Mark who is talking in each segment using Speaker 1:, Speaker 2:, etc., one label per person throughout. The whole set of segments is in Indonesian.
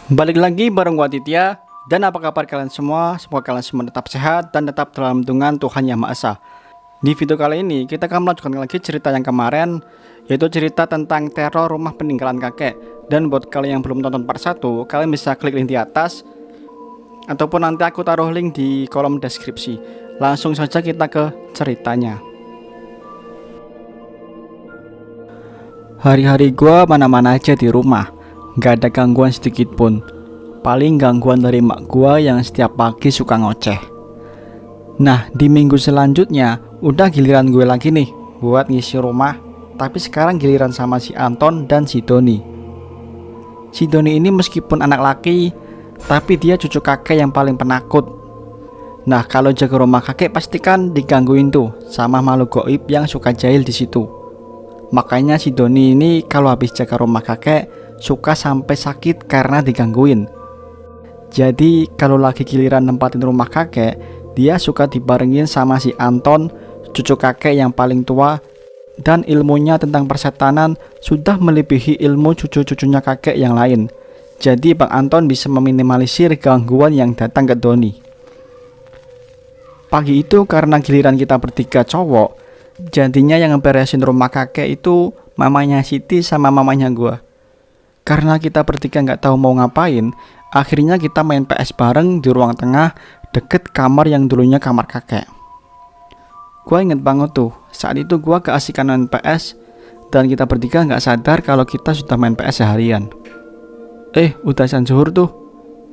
Speaker 1: Balik lagi bareng gua Aditya. Dan apa kabar kalian semua? Semoga kalian semua tetap sehat dan tetap dalam lindungan Tuhan Yang Maha Esa. Di video kali ini kita akan melanjutkan lagi cerita yang kemarin, yaitu cerita tentang teror rumah peninggalan kakek. Dan buat kalian yang belum tonton part 1, kalian bisa klik link di atas ataupun nanti aku taruh link di kolom deskripsi. Langsung saja kita ke ceritanya. Hari-hari gua mana-mana aja di rumah, gak ada gangguan sedikit pun. Paling gangguan dari mak gua yang setiap pagi suka ngoceh. Nah, di minggu selanjutnya udah giliran gue lagi nih buat ngisi rumah. Tapi sekarang giliran sama si Anton dan si Doni. Si Doni ini meskipun anak laki, tapi dia cucu kakek yang paling penakut. Nah, kalau jaga rumah kakek pastikan digangguin tuh sama makhluk goib yang suka jahil di situ. Makanya si Doni ini kalau habis jaga rumah kakek suka sampai sakit karena digangguin. Jadi kalau lagi giliran nempatin rumah kakek, dia suka dibarengin sama si Anton, cucu kakek yang paling tua, dan ilmunya tentang persetanan sudah melebihi ilmu cucu-cucunya kakek yang lain. Jadi Bang Anton bisa meminimalisir gangguan yang datang ke Doni. Pagi itu karena giliran kita bertiga cowok, jadinya yang ngeberesin rumah kakek itu mamanya Siti sama mamanya gua. Karena kita bertiga nggak tahu mau ngapain, akhirnya kita main PS bareng di ruang tengah deket kamar yang dulunya kamar kakek. Gua inget banget tuh, saat itu gua keasikan main PS dan kita bertiga nggak sadar kalau kita sudah main PS seharian. Udah azan zuhur tuh,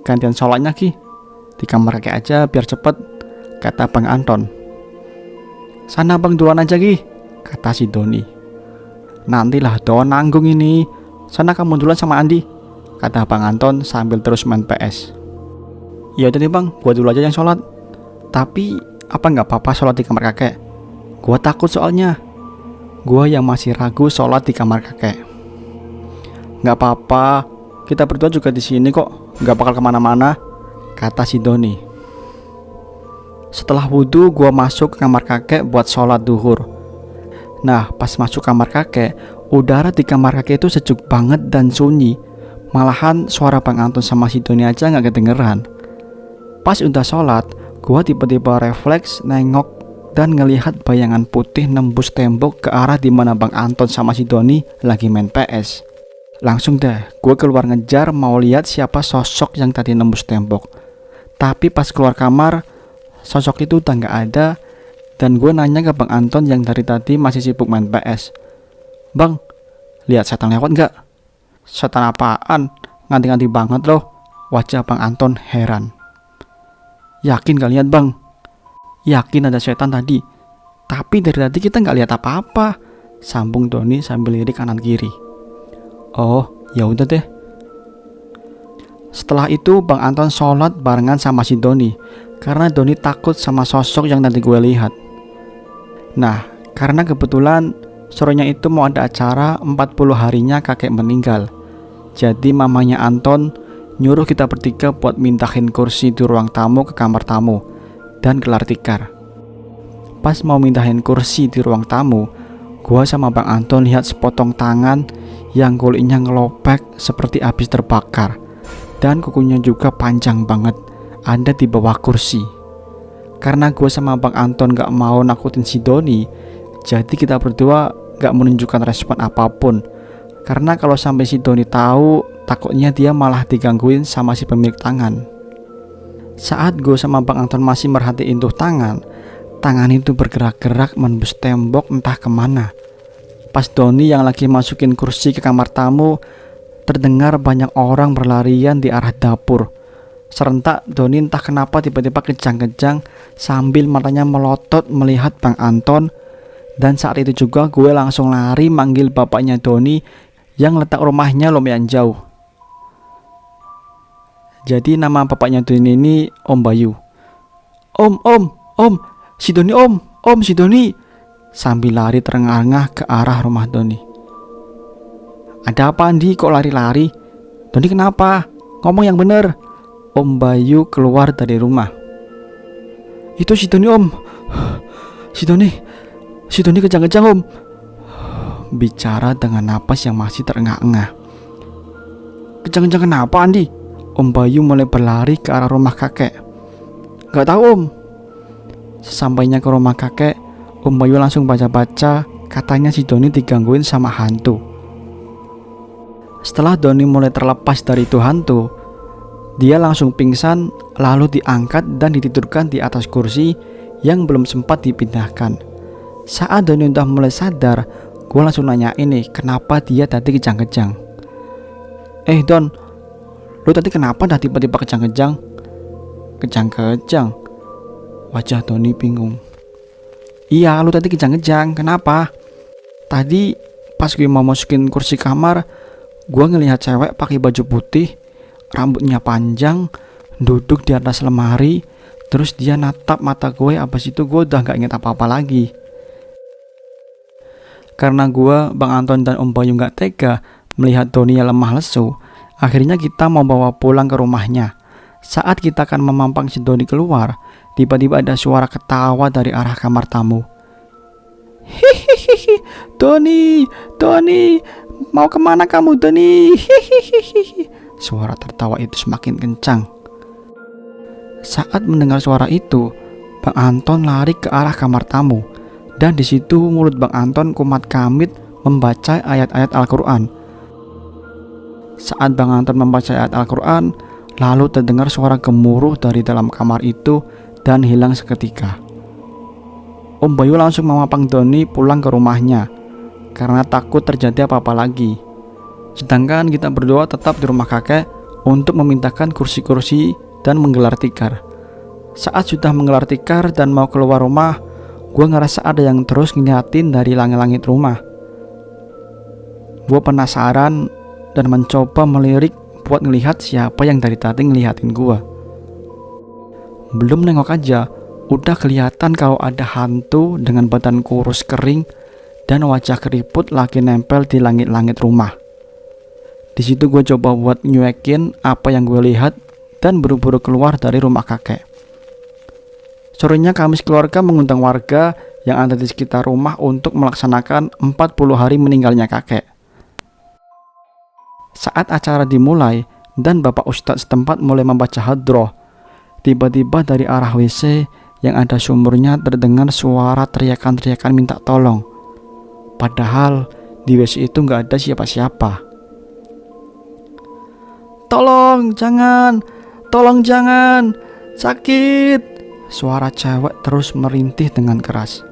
Speaker 1: gantian sholatnya Ki. Di kamar kakek aja biar cepet, kata Bang Anton. Sana bang duluan aja Ki, kata si Doni. Nantilah Don nanggung ini, sana kamu duluan sama Andi, kata Bang Anton sambil terus main PS. Ya udah nih bang, gua dulu aja yang sholat. Tapi apa nggak apa-apa sholat di kamar kakek? Gua takut soalnya. Gua yang masih ragu sholat di kamar kakek. Nggak apa-apa, kita berdua juga di sini kok, nggak bakal kemana-mana, kata si Doni. Setelah wudhu, gua masuk ke kamar kakek buat sholat duhur. Nah, pas masuk kamar kakek, udara di kamar kakek itu sejuk banget dan sunyi. Malahan suara Bang Anton sama si Doni aja gak kedengeran. Pas udah sholat, gua tiba-tiba refleks nengok dan ngelihat bayangan putih nembus tembok ke arah dimana Bang Anton sama si Doni lagi main PS. Langsung deh, gue keluar ngejar mau lihat siapa sosok yang tadi nembus tembok. Tapi pas keluar kamar, sosok itu udah gak ada. Dan gue nanya ke Bang Anton yang dari tadi masih sibuk main PS. Bang, lihat setan lewat gak? Setan apaan? Nganti-nganti banget loh. Wajah Bang Anton heran. Yakin gak lihat bang? Yakin ada setan tadi. Tapi dari tadi kita gak lihat apa-apa, sambung Doni sambil lirik kanan kiri. Oh, ya udah deh. Setelah itu Bang Anton sholat barengan sama si Doni, karena Doni takut sama sosok yang tadi gue lihat. Nah, karena kebetulan sorenya itu mau ada acara 40 harinya kakek meninggal. Jadi mamanya Anton nyuruh kita bertiga buat mindahin kursi di ruang tamu ke kamar tamu dan gelar tikar. Pas mau mindahin kursi di ruang tamu, gua sama Bang Anton lihat sepotong tangan yang kulitnya ngelopek seperti habis terbakar. Dan kukunya juga panjang banget, ada di bawah kursi. Karena gue sama Bang Anton gak mau nakutin si Doni, jadi kita berdua gak menunjukkan respon apapun. Karena kalau sampai si Doni tahu, takutnya dia malah digangguin sama si pemilik tangan. Saat gue sama Bang Anton masih merhatiin tuh tangan itu bergerak-gerak menembus tembok entah kemana. Pas Doni yang lagi masukin kursi ke kamar tamu, terdengar banyak orang berlarian di arah dapur. Serentak Doni entah kenapa tiba-tiba kejang-kejang sambil matanya melotot melihat Bang Anton. Dan saat itu juga gue langsung lari manggil bapaknya Doni yang letak rumahnya lumayan jauh. Jadi nama bapaknya Doni ini Om Bayu. Om, si Doni om, si Doni, sambil lari terengah-engah ke arah rumah Doni. Ada apa Andi kok lari-lari? Doni kenapa? Ngomong yang bener. Om Bayu keluar dari rumah. Itu si Doni om. Si Doni kejang-kejang om. Bicara dengan napas yang masih terengah-engah. Kejang-kejang kenapa Andi? Om Bayu mulai berlari ke arah rumah kakek. Gak tahu Om. Sesampainya ke rumah kakek, Om Bayu langsung baca-baca, katanya si Doni digangguin sama hantu. Setelah Doni mulai terlepas dari itu hantu, dia langsung pingsan, lalu diangkat dan ditidurkan di atas kursi yang belum sempat dipindahkan. Saat Doni udah mulai sadar, gue langsung nanya ini kenapa dia tadi kejang-kejang. Don, lu tadi kenapa dah tiba-tiba kejang-kejang? Kejang-kejang? Wajah Doni bingung. Iya, lu tadi kejang-kejang, kenapa? Tadi pas gue mau masukin kursi kamar, gue ngelihat cewek pakai baju putih, rambutnya panjang, duduk di atas lemari, terus dia natap mata gue. Abis itu gue udah gak inget apa-apa lagi. Karena gue, Bang Anton dan Om Bayu gak tega melihat Doni yang lemah lesu, akhirnya kita mau bawa pulang ke rumahnya. Saat kita akan memampang si Doni keluar, tiba-tiba ada suara ketawa dari arah kamar tamu. Hihihi, Doni, mau kemana kamu Doni? Hihihi. Suara tertawa itu semakin kencang. Saat mendengar suara itu, Bang Anton lari ke arah kamar tamu, dan di situ mulut Bang Anton kumat kamit membaca ayat-ayat Al-Quran. Saat Bang Anton membaca ayat Al-Quran, lalu terdengar suara gemuruh dari dalam kamar itu dan hilang seketika. Om Bayu langsung memapang Doni pulang ke rumahnya karena takut terjadi apa-apa lagi. Sedangkan kita berdua tetap di rumah kakek untuk memindahkan kursi-kursi dan menggelar tikar. Saat sudah menggelar tikar dan mau keluar rumah, gue ngerasa ada yang terus ngeliatin dari langit-langit rumah. Gue penasaran dan mencoba melirik buat ngelihat siapa yang dari tadi ngeliatin gue. Belum nengok aja, udah kelihatan kalau ada hantu dengan badan kurus kering dan wajah keriput lagi nempel di langit-langit rumah. Di situ gue coba buat nyuekin apa yang gue lihat dan buru-buru keluar dari rumah kakek. Sorenya kami sekeluarga mengundang warga yang ada di sekitar rumah untuk melaksanakan 40 hari meninggalnya kakek. Saat acara dimulai dan Bapak Ustadz setempat mulai membaca hadroh, tiba-tiba dari arah WC yang ada sumurnya terdengar suara teriakan-teriakan minta tolong. Padahal di WC itu gak ada siapa-siapa. Tolong jangan, sakit. Suara cewek terus merintih dengan keras.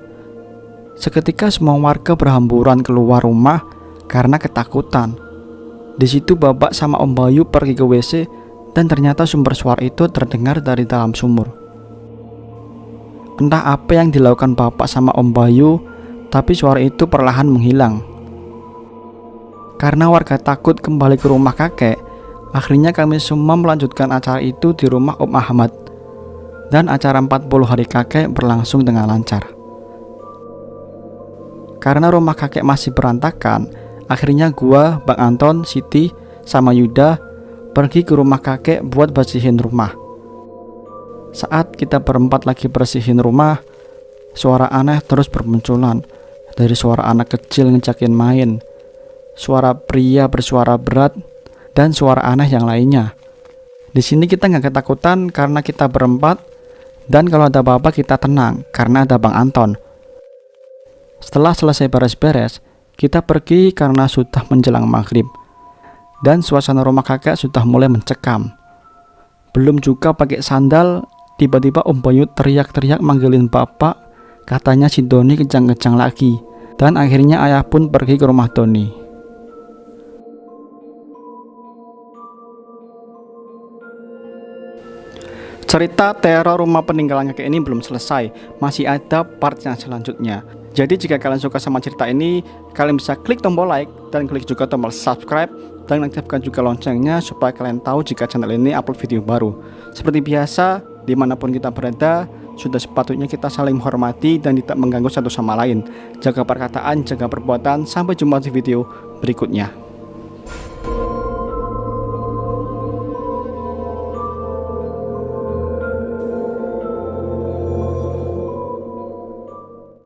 Speaker 1: Seketika semua warga berhamburan keluar rumah karena ketakutan. Di situ Babak sama Om Bayu pergi ke WC dan ternyata sumber suara itu terdengar dari dalam sumur. Entah apa yang dilakukan Bapak sama Om Bayu, tapi suara itu perlahan menghilang. Karena warga takut kembali ke rumah kakek, akhirnya kami semua melanjutkan acara itu di rumah Om Ahmad. Dan acara 40 hari kakek berlangsung dengan lancar. Karena rumah kakek masih berantakan, akhirnya gua, Bang Anton, Siti, sama Yuda pergi ke rumah kakek buat bersihin rumah. Saat kita berempat lagi bersihin rumah, suara aneh terus bermunculan. Dari suara anak kecil ngejakin main, suara pria bersuara berat, dan suara aneh yang lainnya. Di sini kita nggak ketakutan karena kita berempat, dan kalau ada Bapak kita tenang karena ada Bang Anton. Setelah selesai beres-beres, kita pergi karena sudah menjelang maghrib, dan suasana rumah kakek sudah mulai mencekam. Belum juga pakai sandal, tiba-tiba Om Bayu teriak-teriak manggilin Bapak, katanya si Doni kejang-kejang lagi, dan akhirnya ayah pun pergi ke rumah Doni. Cerita teror rumah peninggalan kakek ini belum selesai, masih ada part yang selanjutnya. Jadi jika kalian suka sama cerita ini, kalian bisa klik tombol like dan klik juga tombol subscribe dan aktifkan juga loncengnya supaya kalian tahu jika channel ini upload video baru. Seperti biasa, dimanapun kita berada, sudah sepatutnya kita saling menghormati dan tidak mengganggu satu sama lain. Jaga perkataan, jaga perbuatan, sampai jumpa di video berikutnya.